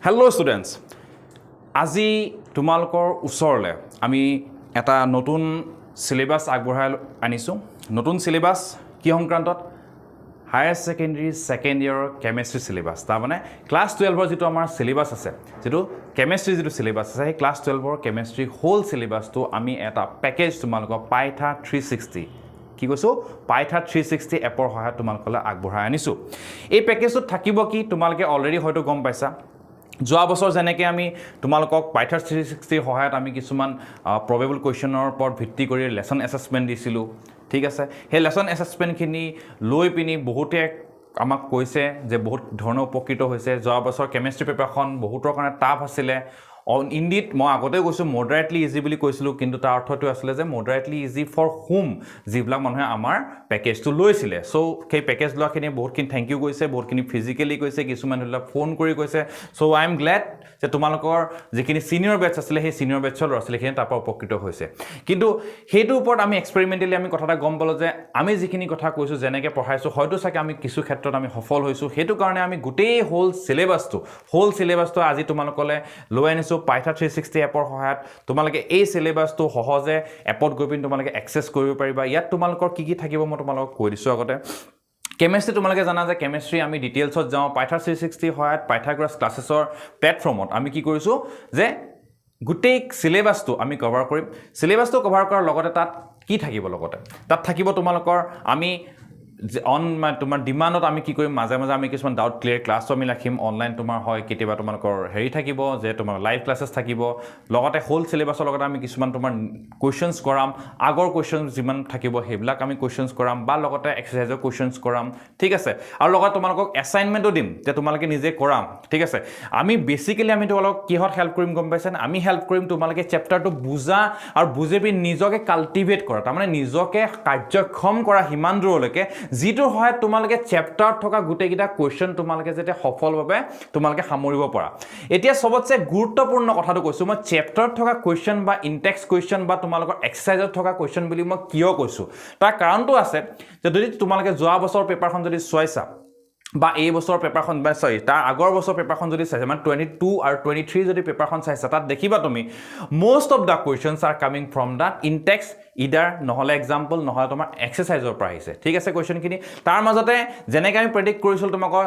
hello' students আজি তোমালোকৰ ওচৰলৈ আমি এটা নতুন চিলেবাছ আগবঢ়াই আনিছোঁ নতুন চিলেবাছ কি সংক্ৰান্তত হায়াৰ ছেকেণ্ডেৰী ছেকেণ্ড ইয়েৰৰ কেমেষ্ট্ৰি চিলেবাছ তাৰমানে ক্লাছ 12ৰ যিটো আমাৰ চিলেবাছ আছে যিটো কেমেষ্ট্ৰি যিটো চিলেবাছ আছে সেই ক্লাছ 12ৰ কেমেষ্ট্ৰি হোল চিলেবাছটো আমি এটা পেকেজ তোমালোকৰ পাইথা 360 কি কৈছোঁ পাইথা 360 এপৰ সহায়ত তোমালোকলৈ আগবঢ়াই আনিছোঁ এই পেকেজটোত থাকিব কি তোমালোকে অলৰেডি হয়তো গম পাইছা যোৱা বছৰ যেনেকৈ আমি তোমালোকক পাইথা 360ৰ সহায়ত আমি কিছুমান প্ৰবেবল কুৱেশ্যনৰ ওপৰত ভিত্তি কৰি লেছন এছেছমেণ্ট দিছিলোঁ ঠিক আছে সেই লেছন এছেছমেণ্টখিনি লৈ পিনি বহুতে আমাক কৈছে যে বহুত ধৰণৰ উপকৃত হৈছে যোৱা বছৰ কেমেষ্ট্ৰি পেপাৰখন বহুতৰ কাৰণে টাফ আছিলে ইণ্ডিত মই আগতে কৈছোঁ মডাৰেটলি ইজি বুলি কৈছিলোঁ কিন্তু তাৰ অৰ্থটো আছিলে যে মডাৰেটলি ইজি ফৰ হোম যিবিলাক মানুহে আমাৰ পেকেজটো লৈছিলে চ' সেই পেকেজ লোৱাখিনি বহুতখিনি থেংক ইউ কৈছে বহুতখিনি ফিজিকেলি কৈছে কিছুমান ধৰি লওক ফোন কৰি কৈছে চ' আই এম গ্লেড যে তোমালোকৰ যিখিনি ছিনিয়ৰ বেটছ আছিলে সেই ছিনিয়ৰ বেটছৰ ল'ৰা ছোৱালীখিনি তাৰপৰা উপকৃত হৈছে কিন্তু সেইটোৰ ওপৰত আমি এক্সপেৰিমেণ্টেলি আমি কথা এটা গম পালোঁ যে আমি যিখিনি কথা কৈছোঁ যেনেকৈ পঢ়াইছোঁ হয়তো চাগে আমি কিছু ক্ষেত্ৰত আমি সফল হৈছোঁ সেইটো কাৰণে আমি গোটেই হোল চিলেবাছটো আজি তোমালোকলৈ লৈ আনিছোঁ পাইথা 360 এপৰ সহায়ত তোমালোকে এই চিলেবাছটো সহজে এপত গৈ পিনি তোমালোকে এক্সেছ কৰিব পাৰিবা ইয়াত তোমালোকৰ কি থাকিব মই তোমালোকক কৈ দিছোঁ আগতে কেমেষ্ট্ৰি তোমালোকে জানা যে কেমেষ্ট্ৰি আমি ডিটেইলছত যাওঁ পাইথা 360 সহায়ত পাইথাগোৰাছ ক্লাছেছৰ প্লেটফৰ্মত আমি কি কৰিছোঁ যে গোটেই চিলেবাছটো আমি কভাৰ কৰিম চিলেবাছটো কভাৰ কৰাৰ লগতে তাত কি থাকিব লগতে তাত থাকিব তোমালোকৰ আমি তোমাৰ ডিমাণ্ডত আমি কি কৰিম মাজে মাজে আমি কিছুমান ডাউট ক্লিয়াৰ ক্লাছো আমি ৰাখিম অনলাইন তোমাৰ হয় কেতিয়াবা তোমালোকৰ হেৰি থাকিব যে তোমাৰ লাইভ ক্লাছেছ থাকিব লগতে হোল চিলেবাছৰ লগতে আমি কিছুমান তোমাৰ কুৱেশ্যনছ কৰাম আগৰ কুৱেশ্যনছ যিমান থাকিব সেইবিলাক আমি কুৱেশ্যনছ কৰাম বা লগতে এক্সাৰচাইজৰ কুৱেশ্যনছ কৰাম ঠিক আছে আৰু লগত তোমালোকক এছাইনমেণ্টো দিম যে তোমালোকে নিজে কৰাম ঠিক আছে আমি বেছিকেলি আমি তোমালোকক কিহত হেল্প কৰিম গম পাইছেনে আমি হেল্প কৰিম তোমালোকে চেপ্টাৰটো বুজা আৰু বুজি পিনি নিজকে কাল্টিভেট কৰা তাৰমানে নিজকে কাৰ্যক্ষম কৰা সিমান দূৰলৈকে যিটো হয় তোমালোকে চেপ্টাৰত থকা গোটেইকেইটা কুৱেশ্যন তোমালোকে যাতে সফলভাৱে তোমালোকে সামৰিব পৰা এতিয়া সবতছে গুৰুত্বপূৰ্ণ কথাটো কৈছোঁ মই চেপ্টাৰত থকা কুৱেশ্যন বা ইনটেক্স কুৱেশ্যন বা তোমালোকৰ এক্সাৰচাইজত থকা কুৱেশ্যন বুলি মই কিয় কৈছোঁ তাৰ কাৰণটো আছে যে যদি তোমালোকে যোৱা বছৰ পেপাৰখন যদি চোৱাইছা বা এই বছৰ পেপাৰখন বা সৰি তাৰ আগৰ বছৰ পেপাৰখন যদি চাইছা মানে 22 আৰু 23 যদি পেপাৰখন চাইছা তাত দেখিবা তুমি most of the questions are coming from the in-text ইডাৰ নহলে এক্সাম্পল নহলে তোমাৰ এক্সাৰচাইজৰ পৰা আহিছে ঠিক আছে কুৱেশ্যনখিনি তাৰ মাজতে যেনেকৈ আমি প্ৰেডিক্ট কৰিছিলোঁ তোমালোকৰ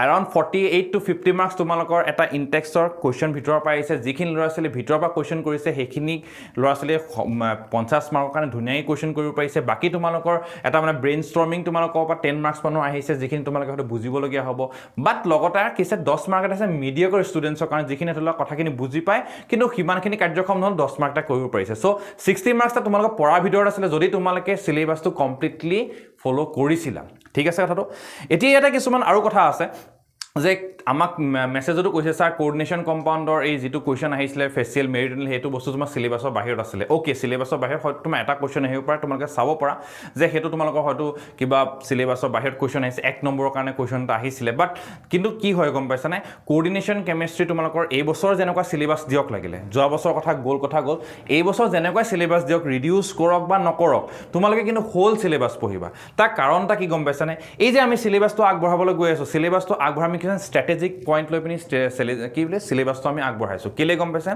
এৰাউণ্ড 48 to 50 মাৰ্কছ তোমালোকৰ এটা ইনটেক্সৰ কুৱেশ্যন ভিতৰৰ পৰা আহিছে যিখিনি ল'ৰা ছোৱালী ভিতৰৰ পৰা কুৱেশ্যন কৰিছে সেইখিনি ল'ৰা ছোৱালীয়ে 50 মাৰ্কৰ কাৰণে ধুনীয়াকৈ কুৱেশ্যন কৰিব পাৰিছে বাকী তোমালোকৰ এটা মানে ব্ৰেইন ষ্টৰ্মিং তোমালোকৰ পৰা 10 মাৰ্কছ মানৰ আহিছে যিখিনি তোমালোকে হয়তো বুজিবলগীয়া হ'ব বাট লগতে কিছু 10 মাৰ্ক আছে মিডিয়াকৰ ষ্টুডেণ্টছৰ কাৰণে যিখিনি ধৰি লওক কথাখিনি বুজি পায় কিন্তু সিমানখিনি কাৰ্যক্ষম নহ'ল 10 মাৰ্ক এটা কৰিব পাৰিছে চ' 60 মাৰ্কছ তোমালোকৰ পঢ়াৰ ভিতৰত আছিলে যদি তোমালোকে চিলেবাছটো কমপ্লিটলি ফ'ল' কৰিছিলা ঠিক আছে কথাটো এতিয়া ইয়াতে কিছুমান আৰু কথা আছে যে আমাক মেছেজতো কৈছে স্যাৰ কোঅৰ্ডিনেশ্যন কম্পাউণ্ডৰ এই যিটো কুৱেশ্যন আহিছিলে ফেচিয়েল মেৰিডিনেল সেইটো বস্তু তোমাৰ চিলেবাছৰ বাহিৰত আছিলে ওকে চিলেবাছৰ বাহিৰত হয়তো তোমাৰ এটা কুৱেশ্যন আহিব পাৰে তোমালোকে চাব পৰা যে সেইটো তোমালোকৰ হয়তো কিবা চিলেবাছৰ বাহিৰত কুৱেশ্যন আহিছে 1 নম্বৰৰ কাৰণে কুৱেশ্যন এটা আহিছিলে বাট কিন্তু কি হয় গম পাইছানে কোঅৰ্ডিনেশ্যন কেমেষ্ট্ৰি তোমালোকৰ এই বছৰ যেনেকুৱা চিলেবাছ দিয়ক লাগিলে যোৱা বছৰ কথা গ'ল এই বছৰ যেনেকুৱা চিলেবাছ দিয়ক ৰিডিউচ কৰক বা নকৰক তোমালোকে কিন্তু হোল চিলেবাছ পঢ়িবা তাৰ কাৰণটা কি গম পাইছানে এই যে আমি চিলেবাছটো আগবঢ়াবলৈ গৈ আছোঁ চিলেবাছটো আগবঢ়ামি ষ্ট্ৰেটেজিক পইণ্ট লৈ পিনি কি বোলে চিলেবাছটো আমি আগবঢ়াইছোঁ কেলে গম পাইছে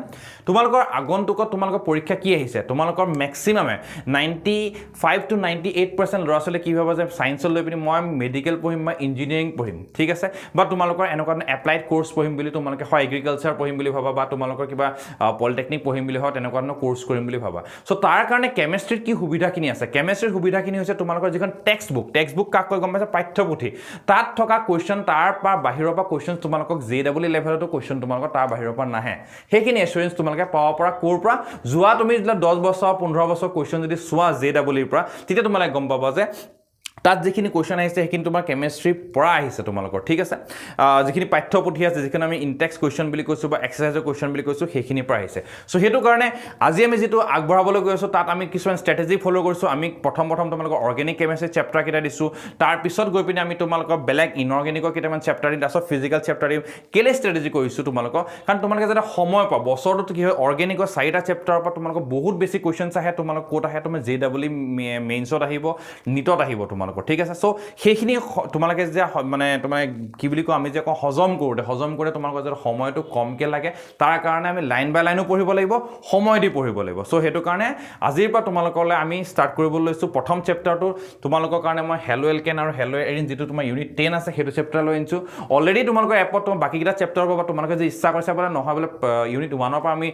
তোমালোকৰ আগন্তুকত তোমালোকৰ পৰীক্ষা কি আহিছে তোমালোকৰ মেক্সিমামে 95 to 98% ল'ৰা ছোৱালী কি ভাবে যে ছায়েন্সত লৈ পিনি মই মেডিকেল পঢ়িম বা ইঞ্জিনিয়াৰিং পঢ়িম ঠিক আছে বা তোমালোকৰ এনেকুৱা এপ্লাইড কোৰ্চ পঢ়িম বুলি তোমালোকে হয় এগ্ৰিকালচাৰ পঢ়িম বুলি ভাবা বা তোমালোকৰ কিবা পলিটেকনিক পঢ়িম বুলি হয় তেনেকুৱা ধৰণৰ কোৰ্চ কৰিম বুলি ভাবা চ' তাৰ কাৰণে কেমেষ্ট্ৰিত কি সুবিধাখিনি আছে কেমেষ্ট্ৰিৰ সুবিধাখিনি হৈছে তোমালোকৰ যিখন টেক্সট বুক কাক কৈ গম পাইছে পাঠ্যপুথি তাত থকা কুৱেশ্যন তাৰ পৰা বাহিৰৰ পৰা কুৱেশ্যন তোমালোকক JEE লেভেলতো কুৱেশ্যন তোমালোকৰ তাৰ বাহিৰৰ পৰা নাহে সেইখিনি এছুৰেঞ্চ তোমালোকে পাব পৰা ক'ৰ পৰা যোৱা তুমি 10 বছৰ 15 বছৰ কুৱেশ্যন যদি চোৱা JEE পৰা তেতিয়া তোমালোকে গম পাবা যে তাত যিখিনি কুৱেশ্যন আহিছে সেইখিনি তোমাৰ কেমেষ্ট্ৰিৰ পৰা আহিছে তোমালোকৰ ঠিক আছে যিখিনি পাঠ্যপুথি আছে যিখিনি আমি ইনটেক্স কুৱেশ্যন বুলি কৈছোঁ বা এক্সাৰচাইজৰ কুৱেশ্যন বুলি কৈছোঁ সেইখিনিৰ পৰা আহিছে চ' সেইটো কাৰণে আজি আমি যিটো আগবঢ়াবলৈ গৈ আছোঁ তাত আমি কিছুমান ষ্ট্ৰেটেজি ফ'ল' কৰিছোঁ আমি প্ৰথম তোমালোকৰ অৰ্গেনিক কেমেষ্ট্ৰি চেপ্টাৰ কেইটা দিছোঁ তাৰপিছত গৈ পিনে আমি তোমালোকৰ বেলেগ ইনঅৰ্গেনিকৰ কেইটামান চেপ্টাৰ দিম তাৰপিছত ফিজিকেল চেপ্টাৰ দিম কেলে ষ্ট্ৰেটেজি কৰিছোঁ তোমালোকৰ কাৰণ তোমালোকে যাতে সময় পোৱা বছৰটোত কি হয় অৰ্গেনিকৰ 4টা চেপ্টাৰৰ পৰা তোমালোকৰ বহুত বেছি কুৱেশ্যনছ আহে তোমালোক ক'ত আহে তোমাৰ JEE মেইনছত আহিব নিটত আহিব তোমালোক তোমালোকৰ ঠিক আছে সো সেইখিনি তোমালোকে যে মানে তোমাৰ কি বুলি কওঁ আমি যে কওঁ হজম কৰোঁতে তোমালোকৰ যে সময়টো কমকৈ লাগে তাৰ কাৰণে আমি লাইন বাই লাইনো পঢ়িব লাগিব সময় দি পঢ়িব লাগিব সো সেইটো কাৰণে আজিৰ পৰা তোমালোকলৈ আমি ষ্টাৰ্ট কৰিবলৈ লৈছোঁ প্ৰথম চেপ্টাৰটো তোমালোকৰ কাৰণে মই হেলো এলকেন আৰু হেলো এৰিন যিটো তোমাৰ ইউনিট 10 আছে সেইটো চেপ্টাৰ লৈ আনিছোঁ অলৰেডি তোমালোকৰ এপত তোমাৰ বাকীকেইটা চেপ্টাৰ পাবা তোমালোকে যে ইচ্ছা কৰিছা বোলে নহয় বোলে ইউনিট 1 পৰা আমি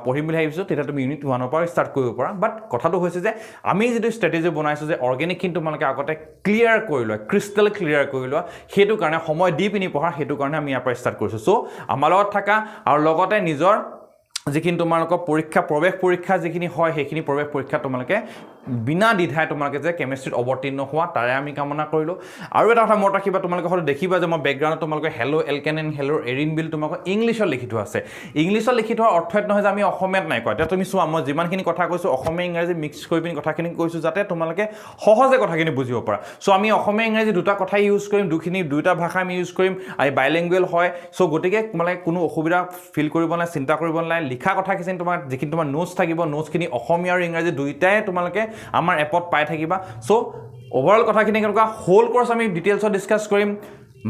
পঢ়িম বুলি ভাবিছোঁ তেতিয়া তুমি ইউনিট 1 পৰা ষ্টাৰ্ট কৰিব পাৰা বাট কথাটো হৈছে যে আমি যিটো ষ্ট্ৰেটেজি বনাইছোঁ যে অৰ্গেনিকখিনি তোমালোকে আগতে ক্লিয়াৰ কৰি লোৱা ক্ৰিষ্টেল ক্লিয়াৰ কৰি লোৱা সেইটো কাৰণে সময় দি পিনি পঢ়া সেইটো কাৰণে আমি ইয়াৰ পৰা ষ্টাৰ্ট কৰিছোঁ চ' আমাৰ লগত থাকা আৰু লগতে নিজৰ যিখিনি তোমালোকৰ পৰীক্ষা প্ৰৱেশ পৰীক্ষা যিখিনি হয় সেইখিনি প্ৰৱেশ পৰীক্ষা তোমালোকে বিনা দ্বিধাই তোমালোকে যে কেমিষ্ট্ৰিত অৱতীৰ্ণ হোৱা তাৰে আমি কামনা কৰিলোঁ আৰু এটা কথা মনত ৰাখিবা তোমালোকে হয়তো দেখিবা যে মই বেকগ্ৰাউণ্ডত তোমালোকে haloalkane and haloarene বিল তোমালোকৰ ইংলিছত লিখি থোৱা আছে ইংলিছত লিখি থোৱাৰ অৰ্থ নহয় যে আমি অসমীয়াত নাই কোৱা এতিয়া তুমি চোৱা মই যিমানখিনি কথা কৈছোঁ অসমীয়া ইংৰাজী মিক্স কৰি পিনি কথাখিনি কৈছোঁ যাতে তোমালোকে সহজে কথাখিনি বুজিব পাৰা চ' আমি অসমীয়া ইংৰাজী দুটা কথাই ইউজ কৰিম দুটা ভাষা আমি ইউজ কৰিম আৰু বাইলেংগুৱেল হয় চ' গতিকে তোমালোকে কোনো অসুবিধা ফিল কৰিব নালাগে চিন্তা কৰিব নালাগে লিখা কথাখিনি তোমাৰ যিখিনি তোমাৰ নোটছ থাকিব নোটছখিনি অসমীয়া আৰু ইংৰাজী দুইটাই তোমালোকে আমাৰ এপত পাই থাকিবা চ' ওভাৰঅল কথাখিনি কেনেকুৱা হোল কোৰ্চ আমি ডিটেইলছত ডিছকাছ কৰিম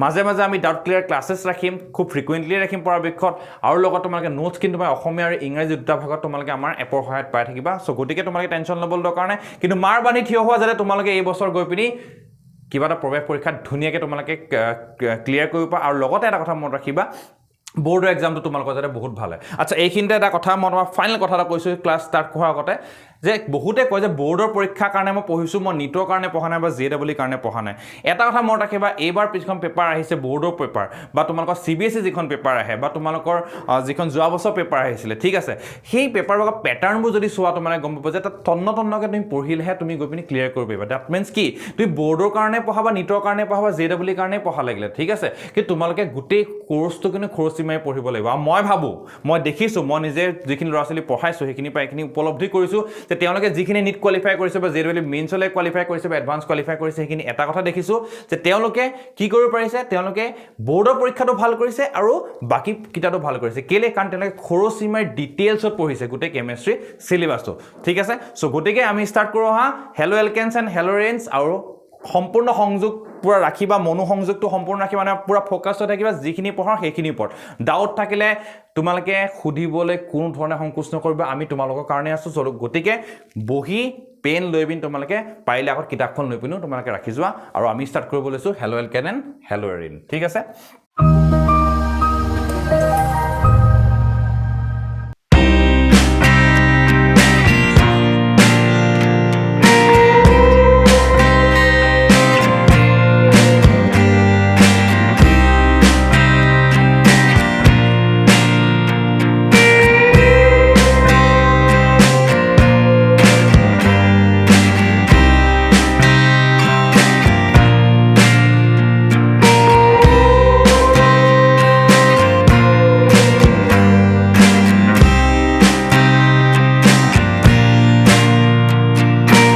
মাজে মাজে আমি ডাউট ক্লিয়াৰ ক্লাছেছ ৰাখিম খুব ফ্ৰিকুৱেণ্টলি ৰাখিম পৰাপক্ষত আৰু লগত তোমালোকে নোটছখিনি তোমাৰ অসমীয়া আৰু ইংৰাজী দুটা ভাগত তোমালোকে আমাৰ এপৰ সহায়ত পাই থাকিবা চ' গতিকে তোমালোকে টেনশ্যন ল'বলৈ দৰকাৰ নাই কিন্তু মাৰ বান্ধি থিয় হোৱা যাতে তোমালোকে এই বছৰ গৈ পিনি কিবা এটা প্ৰৱেশ পৰীক্ষাত ধুনীয়াকৈ তোমালোকে ক্লিয়াৰ কৰিব পাৰা আৰু লগতে এটা কথা মনত ৰাখিবা বোৰ্ডৰ এক্সামটো তোমালোকৰ যাতে বহুত ভাল হয় আচ্ছা এইখিনিতে এটা কথা মই তোমাৰ ফাইনেল কথা এটা কৈছোঁ ক্লাছ ষ্টাৰ্ট কৰাৰ আগতে যে বহুতে কয় যে বোৰ্ডৰ পৰীক্ষাৰ কাৰণে মই পঢ়িছোঁ মই নিটৰ কাৰণে পঢ়া নাই বা JEE কাৰণে পঢ়া নাই এটা কথা মনত ৰাখিবা এইবাৰ যিখন পেপাৰ আহিছে বোৰ্ডৰ পেপাৰ বা তোমালোকৰ CBSE যিখন পেপাৰ আহে বা তোমালোকৰ যিখন যোৱা বছৰ পেপাৰ আহিছিলে ঠিক আছে সেই পেপাৰৰ পেটাৰ্ণবোৰ যদি চোৱা তোমালোকে গম পাবা যে তাত তন্নকৈ তুমি পঢ়িলেহে তুমি গৈ পিনি ক্লিয়াৰ কৰিব পাৰিবা দ্যাট মিন্স কি তুমি বোৰ্ডৰ কাৰণে পঢ়া বা নিটৰ কাৰণে পঢ়া বা JEE কাৰণে পঢ়া লাগিলে ঠিক আছে কিন্তু তোমালোকে গোটেই কোৰ্চটো কিন্তু খৰচি মাৰি পঢ়িব লাগিব আৰু মই ভাবোঁ মই দেখিছোঁ মই নিজে যিখিনি ল'ৰা ছোৱালী পঢ়াইছোঁ সেইখিনি পৰা এইখিনি উপলব্ধি কৰিছোঁ যে তেওঁলোকে যিখিনি নিট কোৱালিফাই কৰিছে বা JEE মেইনছলৈ কোৱালিফাই কৰিছে বা এডভান্স কোৱালিফাই কৰিছে সেইখিনি এটা কথা দেখিছোঁ যে তেওঁলোকে কি কৰিব পাৰিছে তেওঁলোকে বোৰ্ডৰ পৰীক্ষাটো ভাল কৰিছে আৰু বাকী কিতাপটো ভাল কৰিছে কেলে কাৰণ তেওঁলোকে খৰচি মাৰি ডিটেইলছত পঢ়িছে গোটেই কেমিষ্ট্ৰি চিলেবাছটো ঠিক আছে চ' গতিকে আমি ষ্টাৰ্ট কৰোঁ হা হেলো এলকেনছ এণ্ড হেলো এৰিনছ আৰু সম্পূৰ্ণ সংযোগ পুৰা ৰাখিবা মনোসংযোগটো সম্পূৰ্ণ ৰাখিবা মানে পুৰা ফ'কাছ হৈ থাকিবা যিখিনি পঢ়া সেইখিনিৰ ওপৰত ডাউট থাকিলে তোমালোকে সুধিবলৈ কোনো ধৰণে সংকোচ নকৰিবা আমি তোমালোকৰ কাৰণে আছোঁ গতিকে বহি পেন লৈ পিনি তোমালোকে পাৰিলে আগত কিতাপখন লৈ পিনিও তোমালোকে ৰাখি যোৱা আৰু আমি ষ্টাৰ্ট কৰিব লৈছোঁ হেলো এলকেন এণ্ড হেলো এৰিন ঠিক আছে